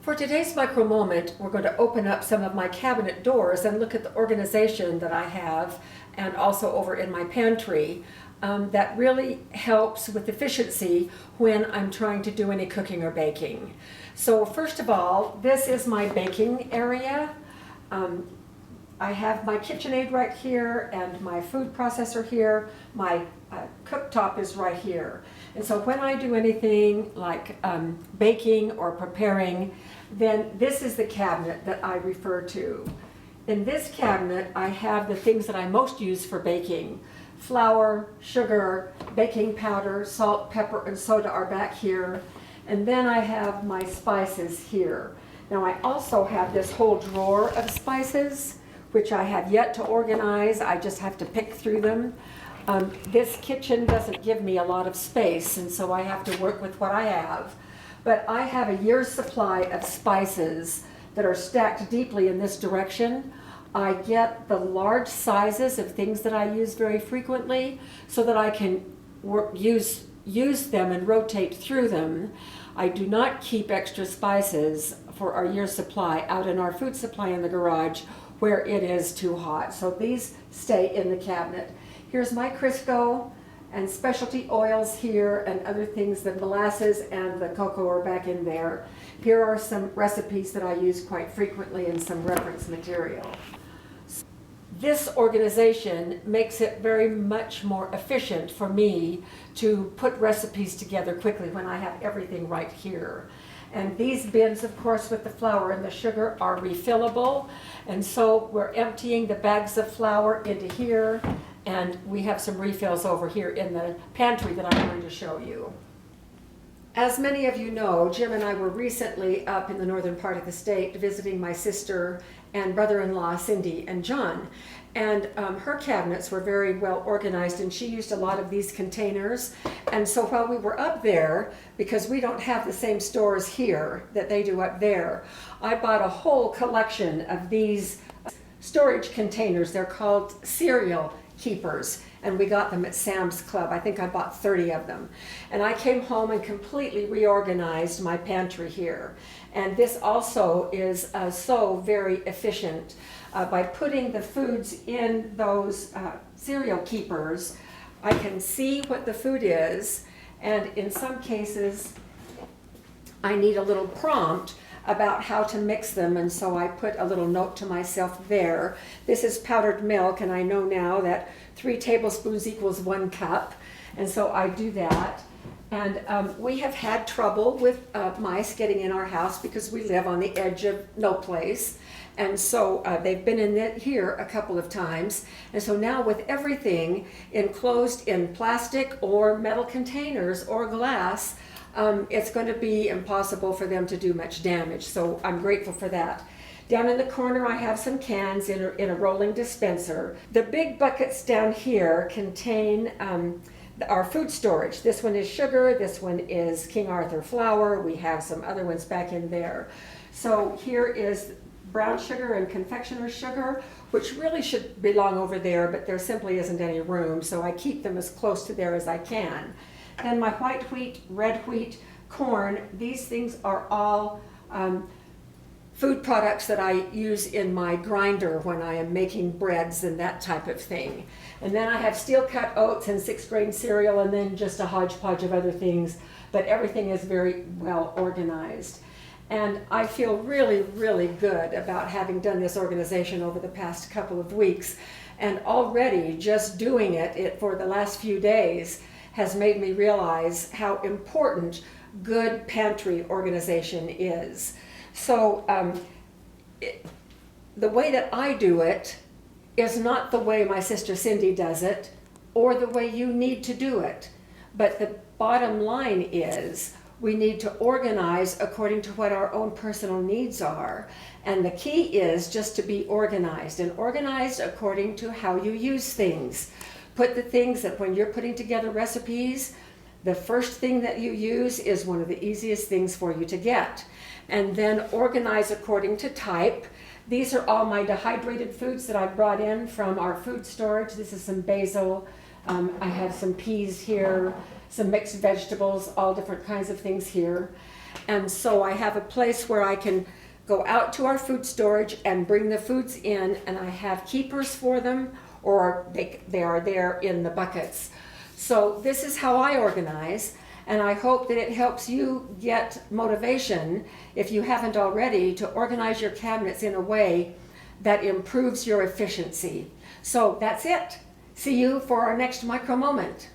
For today's micro moment, we're going to open up some of my cabinet doors and look at the organization that I have and also over in my pantry that really helps with efficiency when I'm trying to do any cooking or baking. So first of all, this is my baking area. I have my KitchenAid right here and my food processor here. My cooktop is right here. And so when I do anything like baking or preparing, then this is the cabinet that I refer to. In this cabinet, I have the things that I most use for baking. Flour, sugar, baking powder, salt, pepper, and soda are back here. And then I have my spices here. Now I also have this whole drawer of spices, which I have yet to organize. I just have to pick through them. This kitchen doesn't give me a lot of space, and so I have to work with what I have. But I have a year's supply of spices that are stacked deeply in this direction. I get the large sizes of things that I use very frequently so that I can use them and rotate through them. I do not keep extra spices for our year's supply out in our food supply in the garage where it is too hot. So these stay in the cabinet. Here's my Crisco and specialty oils here and other things. The molasses and the cocoa are back in there. Here are some recipes that I use quite frequently and some reference material. This organization makes it very much more efficient for me to put recipes together quickly when I have everything right here. And these bins, of course, with the flour and the sugar are refillable. And so we're emptying the bags of flour into here, and we have some refills over here in the pantry that I'm going to show you. As many of you know, Jim and I were recently up in the northern part of the state visiting my sister and brother-in-law, Cindy and John. And her cabinets were very well organized, and she used a lot of these containers. And so while we were up there, because we don't have the same stores here that they do up there, I bought a whole collection of these storage containers. They're called cereal keepers, and we got them at Sam's Club. I think I bought 30 of them. And I came home and completely reorganized my pantry here. And this also is so very efficient. By putting the foods in those cereal keepers, I can see what the food is, and in some cases I need a little prompt about how to mix them, and so I put a little note to myself there. This is powdered milk, and I know now that 3 tablespoons equals 1 cup, and so I do that. And we have had trouble with mice getting in our house because we live on the edge of no place. And so they've been in here a couple of times. And so now with everything enclosed in plastic or metal containers or glass, it's going to be impossible for them to do much damage. So I'm grateful for that. Down in the corner, I have some cans in a rolling dispenser. The big buckets down here contain our food storage. This one is sugar, this one is King Arthur flour. We have some other ones back in there. So here is brown sugar and confectioner's sugar, which really should belong over there, but there simply isn't any room, so I keep them as close to there as I can. And my white wheat, red wheat, corn, these things are all food products that I use in my grinder when I am making breads and that type of thing. And then I have steel cut oats and 6-grain cereal, and then just a hodgepodge of other things, but everything is very well organized. And I feel really, really good about having done this organization over the past couple of weeks. And already just doing it for the last few days has made me realize how important good pantry organization is. So the way that I do it is not the way my sister Cindy does it or the way you need to do it. But the bottom line is we need to organize according to what our own personal needs are. And the key is just to be organized, and organized according to how you use things. Put the things that when you're putting together recipes, the first thing that you use is one of the easiest things for you to get. And then organize according to type. These are all my dehydrated foods that I brought in from our food storage. This is some basil. I have some peas here, some mixed vegetables, all different kinds of things here. And so I have a place where I can go out to our food storage and bring the foods in, and I have keepers for them, or they are there in the buckets. So this is how I organize, and I hope that it helps you get motivation, if you haven't already, to organize your cabinets in a way that improves your efficiency. So that's it. See you for our next micro moment.